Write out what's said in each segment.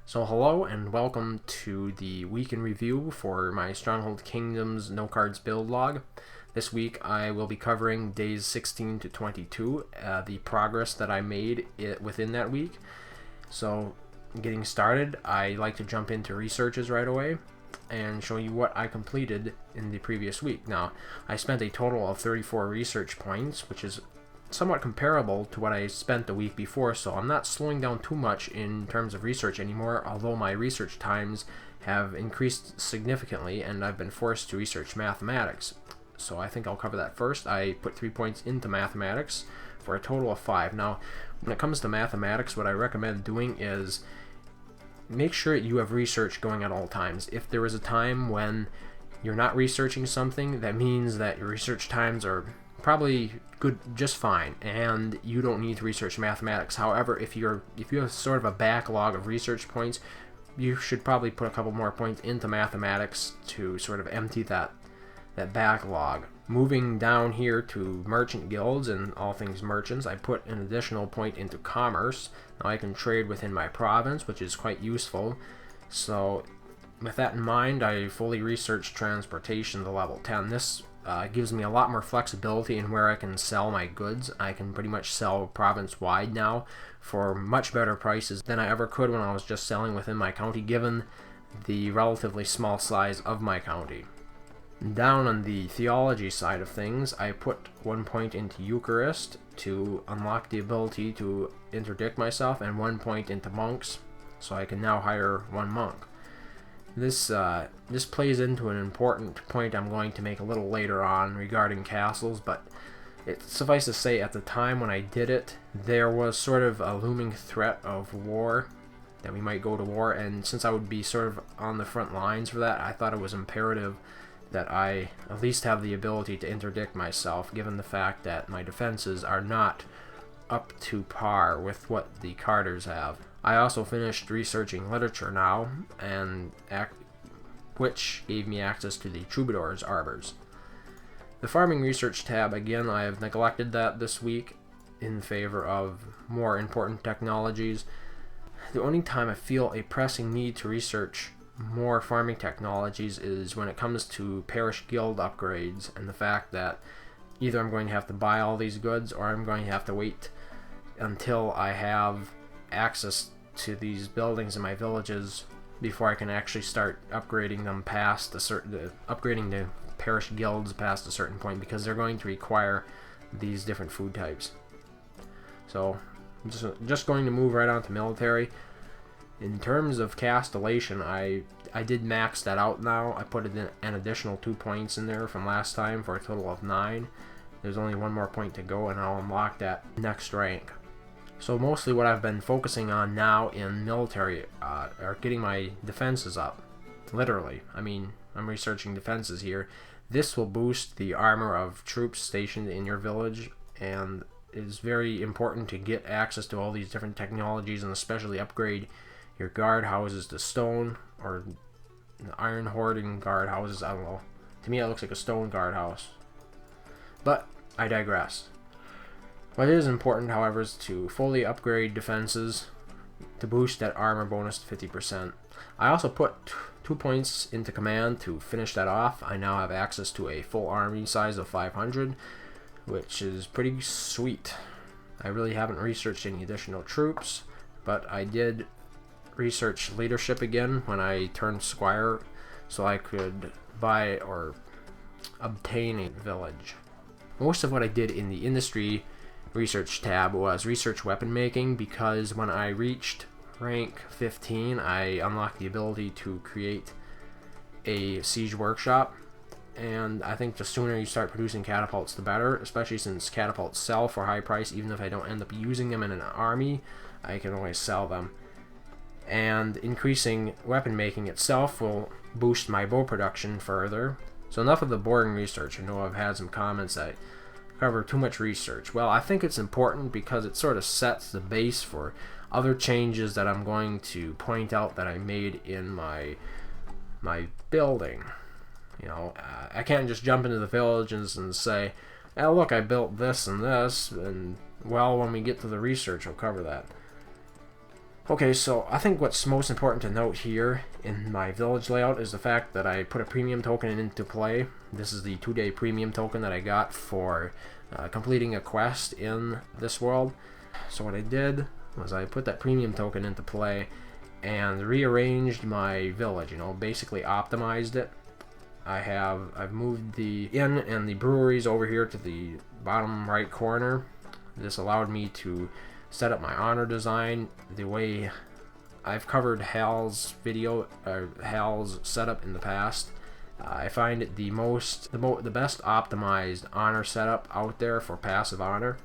So hello and welcome to the week in review for my Stronghold Kingdoms no cards build log. This week I will be covering days 16 to 22, the progress that I made within that week. So getting started, I like to jump into researches right away and show you what I completed in the previous week. Now, I spent a total of 34 research points, which is somewhat comparable to what I spent the week before, so I'm not slowing down too much in terms of research anymore, although my research times have increased significantly and I've been forced to research mathematics. So I think I'll cover that first. I put 3 points into mathematics for a total of 5. Now, when it comes to mathematics, what I recommend doing is make sure you have research going at all times. If there is a time when you're not researching something, that means that your research times are probably good, just fine, and you don't need to research mathematics. However, if you have sort of a backlog of research points, you should probably put a couple more points into mathematics to sort of empty that backlog. Moving down here to merchant guilds and all things merchants, I put an additional point into commerce. Now I can trade within my province, which is quite useful. So with that in mind, I fully researched transportation to level 10. This gives me a lot more flexibility in where I can sell my goods. I can pretty much sell province-wide now for much better prices than I ever could when I was just selling within my county, given the relatively small size of my county. Down on the theology side of things, I put 1 point into Eucharist to unlock the ability to interdict myself, and 1 point into monks, so I can now hire 1 monk. This plays into an important point I'm going to make a little later on regarding castles, but suffice to say, at the time when I did it, there was sort of a looming threat of war, that we might go to war, and since I would be sort of on the front lines for that, I thought it was imperative that I at least have the ability to interdict myself, given the fact that my defenses are not up to par with what the Carters have. I also finished researching literature now, and which gave me access to the Troubadour's Arbors. The farming research tab, again, I have neglected that this week in favor of more important technologies. The only time I feel a pressing need to research more farming technologies is when it comes to parish guild upgrades, and the fact that either I'm going to have to buy all these goods or I'm going to have to wait until I have access to these buildings in my villages before I can actually start upgrading them past upgrading the parish guilds past a certain point, because they're going to require these different food types. So I'm just going to move right on to military. In terms of Castellation, I did max that out now. I put an additional 2 points in there from last time for a total of 9. There's only 1 more point to go and I'll unlock that next rank. So mostly what I've been focusing on now in military are getting my defenses up. Literally. I mean, I'm researching defenses here. This will boost the armor of troops stationed in your village, and it is very important to get access to all these different technologies, and especially upgrade your guard houses to stone or iron hoarding guard houses. I don't know. To me it looks like a stone guard house. But I digress. What is important, however, is to fully upgrade defenses to boost that armor bonus to 50%. I also put 2 points into command to finish that off. I now have access to a full army size of 500, which is pretty sweet. I really haven't researched any additional troops, but I did research leadership again when I turned Squire, so I could buy or obtain a village. Most of what I did in the industry research tab was research weapon making, because when I reached rank 15 I unlocked the ability to create a siege workshop, and I think the sooner you start producing catapults the better, especially since catapults sell for high price. Even if I don't end up using them in an army, I can always sell them, and increasing weapon making itself will boost my bow production further. So enough of the boring research. I know I've had some comments that cover too much research. Well, I think it's important because it sort of sets the base for other changes that I'm going to point out that I made in my building. You know, I can't just jump into the villages and say, oh look, I built this and this, and well, when we get to the research I'll cover that. Okay, so I think what's most important to note here in my village layout is the fact that I put a premium token into play. This is the 2-day premium token that I got for completing a quest in this world. So what I did was I put that premium token into play and rearranged my village, basically optimized it. I've moved the inn and the breweries over here to the bottom right corner. This allowed me to set up my honor design the way I've covered Hal's setup in the past. I find it the best optimized honor setup out there for passive honor.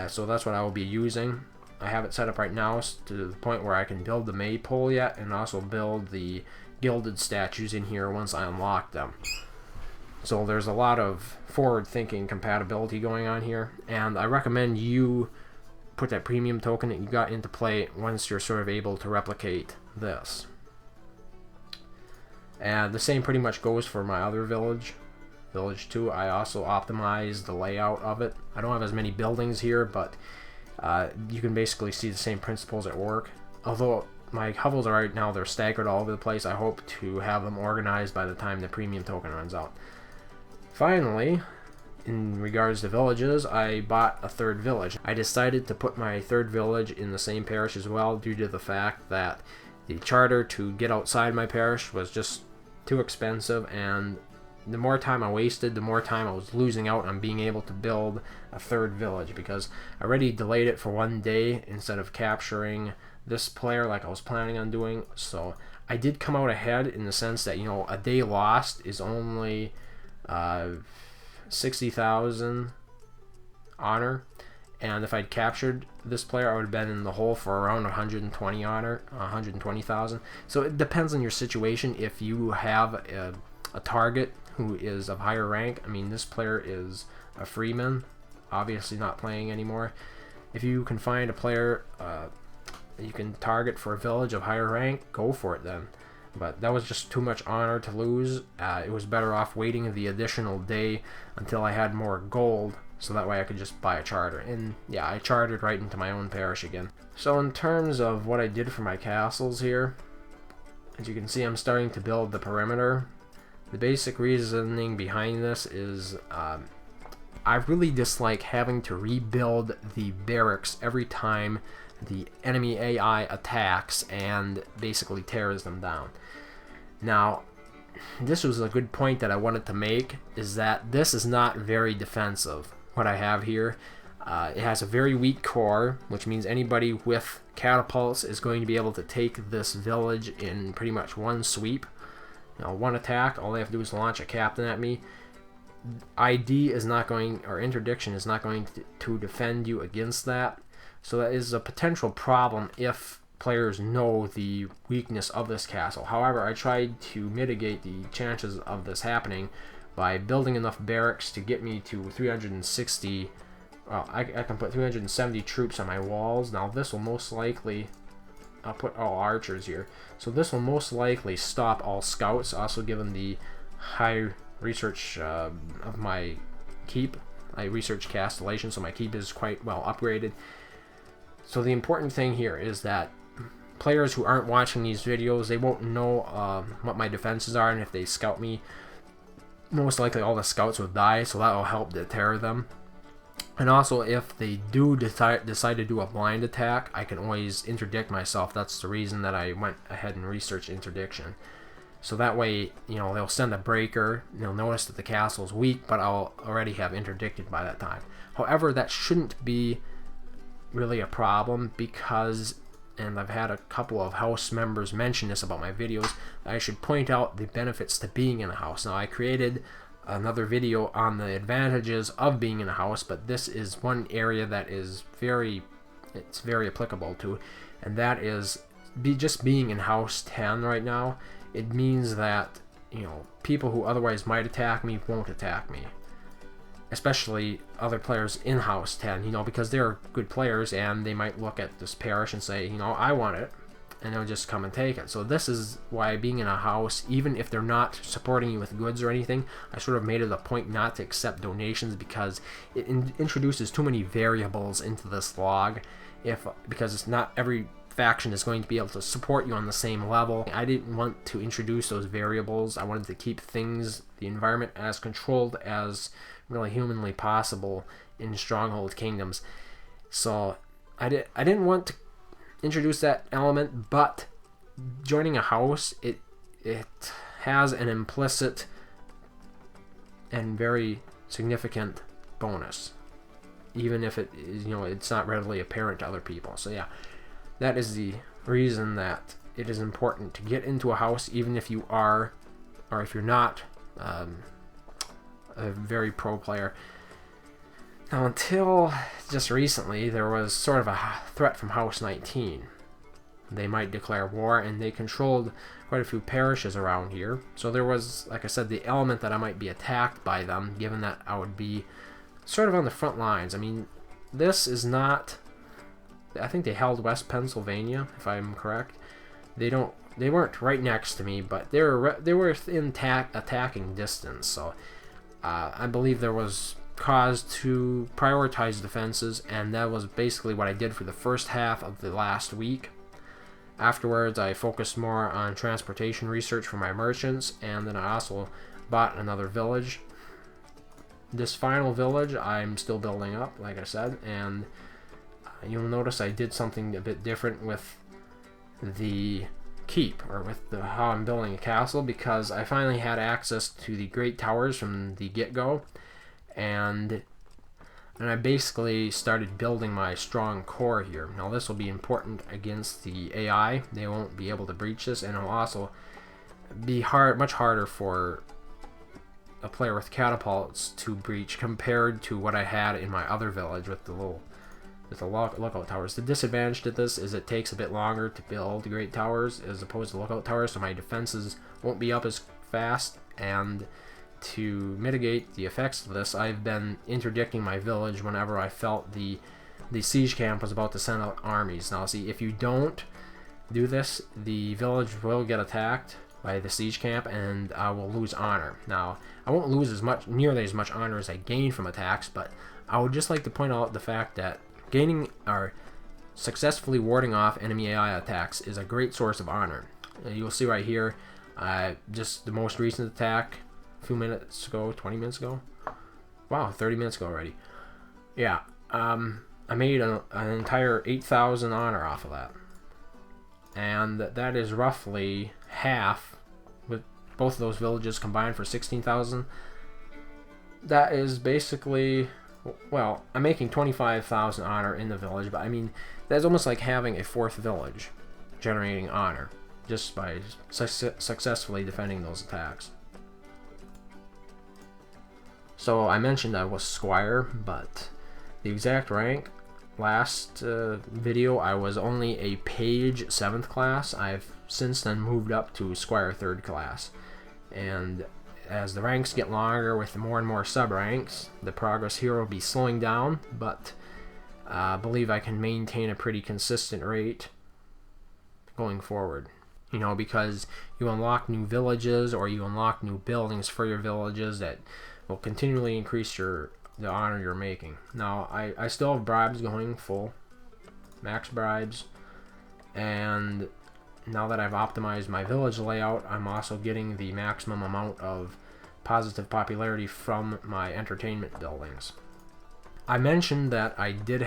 So that's what I will be using. I have it set up right now to the point where I can build the maypole yet, and also build the gilded statues in here once I unlock them. So there's a lot of forward-thinking compatibility going on here, and I recommend you put that premium token that you got into play once you're sort of able to replicate this. And the same pretty much goes for my other village 2. I also optimized the layout of it. I don't have as many buildings here, but you can basically see the same principles at work. Although my hovels are right now, they're staggered all over the place. I hope to have them organized by the time the premium token runs out. Finally, in regards to villages, I bought a 3rd village. I decided to put my 3rd village in the same parish as well, due to the fact that the charter to get outside my parish was just too expensive, and the more time I wasted, the more time I was losing out on being able to build a 3rd village, because I already delayed it for 1 day instead of capturing this player like I was planning on doing. So I did come out ahead in the sense that, a day lost is only 60,000 honor, and if I'd captured this player, I would have been in the hole for around 120 honor, 120,000. So it depends on your situation. If you have a target who is of higher rank, I mean, this player is a freeman, obviously not playing anymore. If you can find a player you can target for a village of higher rank, go for it then. But that was just too much honor to lose. It was better off waiting the additional day until I had more gold, so that way I could just buy a charter. And yeah, I chartered right into my own parish again. So in terms of what I did for my castles here, as you can see, I'm starting to build the perimeter. The basic reasoning behind this is I really dislike having to rebuild the barracks every time the enemy AI attacks and basically tears them down. Now, this was a good point that I wanted to make, is that this is not very defensive, what I have here. It has a very weak core, which means anybody with catapults is going to be able to take this village in pretty much one sweep. One attack, all they have to do is launch a captain at me. ID is not going, or interdiction is not going to defend you against that. So that is a potential problem if players know the weakness of this castle. However, I tried to mitigate the chances of this happening by building enough barracks to get me to 360. Well, I can put 370 troops on my walls. Now this will most likely, I'll put all archers here. So this will most likely stop all scouts, also given the high research of my keep. I researched Castellation, so my keep is quite well upgraded. So the important thing here is that players who aren't watching these videos, they won't know what my defenses are, and if they scout me, most likely all the scouts will die, so that will help deter them. And also, if they do decide to do a blind attack, I can always interdict myself. That's the reason that I went ahead and researched interdiction. So that way, they'll send a breaker, they'll notice that the castle is weak, but I'll already have interdicted by that time. However, that shouldn't be really a problem, because, and I've had a couple of house members mention this about my videos, I should point out the benefits to being in a house. Now, I created another video on the advantages of being in a house, but this is one area that is very applicable to, and that is just being in house 10 right now. It means that people who otherwise might attack me won't attack me, especially other players in house 10, because they're good players, and they might look at this parish and say, I want it, and they'll just come and take it. So this is why being in a house, even if they're not supporting you with goods or anything, I sort of made it a point not to accept donations, because it introduces too many variables into this log. Because it's not every faction is going to be able to support you on the same level. I didn't want to introduce those variables. I wanted to keep things, the environment, as controlled as really humanly possible in Stronghold Kingdoms. So I didn't want to introduce that element, but joining a house, it has an implicit and very significant bonus, even if it is, it's not readily apparent to other people. So yeah, that is the reason that it is important to get into a house, even if you are, or if you're not, a very pro player. Now, until just recently, there was sort of a threat from House 19. They might declare war, and they controlled quite a few parishes around here. So there was, like I said, the element that I might be attacked by them, given that I would be sort of on the front lines. I mean, this is not... I think they held West Pennsylvania, if I'm correct. They weren't right next to me, but they were in attacking distance. So I believe there was cause to prioritize defenses, and that was basically what I did for the first half of the last week. Afterwards, I focused more on transportation research for my merchants, and then I also bought another village. This final village I'm still building up, like I said, and you'll notice I did something a bit different with the keep, or with how I'm building a castle, because I finally had access to the great towers from the get-go, and I basically started building my strong core here. Now this will be important against the AI. They won't be able to breach this, and it'll also be much harder for a player with catapults to breach compared to what I had in my other village with the lookout towers. The disadvantage to this is it takes a bit longer to build great towers as opposed to lookout towers, so my defenses won't be up as fast. And to mitigate the effects of this, I've been interdicting my village whenever I felt the siege camp was about to send out armies. Now see, if you don't do this, the village will get attacked by the siege camp, and I will lose honor. Now, I won't lose nearly as much honor as I gain from attacks, but I would just like to point out the fact that gaining or successfully warding off enemy AI attacks is a great source of honor. You'll see right here, just the most recent attack a few minutes ago, 20 minutes ago. Wow, 30 minutes ago already. Yeah, I made an entire 8,000 honor off of that. And that is roughly half, with both of those villages combined for 16,000. That is basically, well, I'm making 25,000 honor in the village, but I mean, that's almost like having a fourth village generating honor just by successfully defending those attacks. So I mentioned I was Squire, but the exact rank, last video I was only a Page 7th class. I've since then moved up to Squire 3rd class, and as the ranks get longer with more and more sub-ranks, the progress here will be slowing down, but I believe I can maintain a pretty consistent rate going forward. You know, because you unlock new villages or you unlock new buildings for your villages that will continually increase the honor you're making. Now, I still have bribes going full, max bribes, and now that I've optimized my village layout, I'm also getting the maximum amount of positive popularity from my entertainment buildings. I mentioned that I did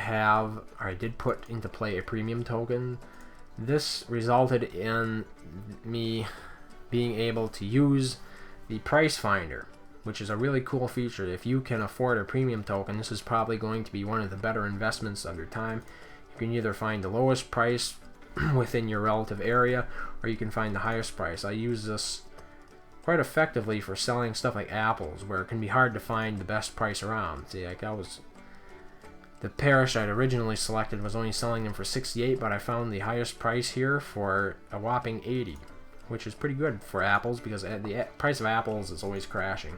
put into play a premium token. This resulted in me being able to use the price finder, which is a really cool feature. If you can afford a premium token, this is probably going to be one of the better investments of your time. You can either find the lowest price within your relative area, or you can find the highest price. I use this quite effectively for selling stuff like apples, where it can be hard to find the best price around. See, like the parish I'd originally selected was only selling them for 68, but I found the highest price here for a whopping 80, which is pretty good for apples, because the price of apples is always crashing.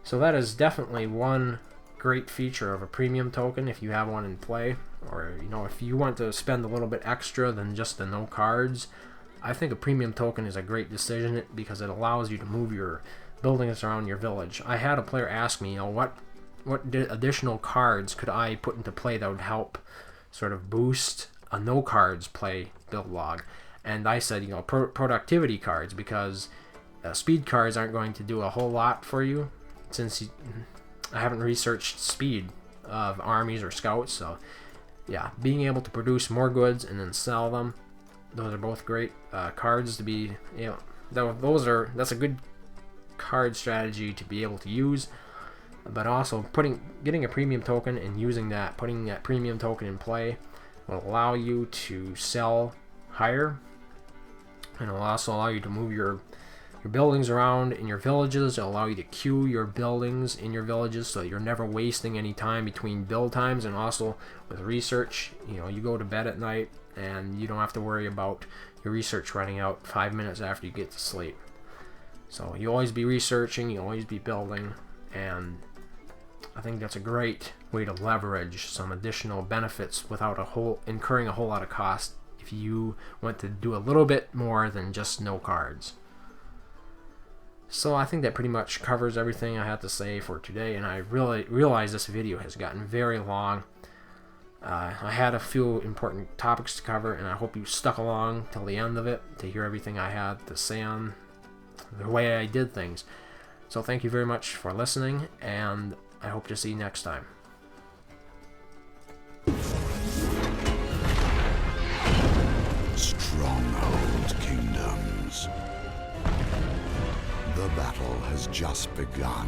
So that is definitely one great feature of a premium token if you have one in play, or if you want to spend a little bit extra than just the no cards. I think a premium token is a great decision because it allows you to move your buildings around your village. I had a player ask me, what additional cards could I put into play that would help sort of boost a no cards play build log. And I said, productivity cards, because speed cards aren't going to do a whole lot for you, since I haven't researched speed of armies or scouts. So yeah, being able to produce more goods and then sell them, those are both great cards to be, that's a good card strategy to be able to use. But also getting a premium token and using that, putting that premium token in play, will allow you to sell higher, and it'll also allow you to move your buildings around in your villages. It'll allow you to queue your buildings in your villages, so you're never wasting any time between build times. And also with research, you go to bed at night and you don't have to worry about your research running out 5 minutes after you get to sleep. So you always be researching, you always be building, and I think that's a great way to leverage some additional benefits without incurring a whole lot of cost if you want to do a little bit more than just no cards. So I think that pretty much covers everything I had to say for today, and I really realize this video has gotten very long. I had a few important topics to cover, and I hope you stuck along till the end of it to hear everything I had to say on the way I did things. So thank you very much for listening, and I hope to see you next time. Stronghold Kingdoms. The battle has just begun.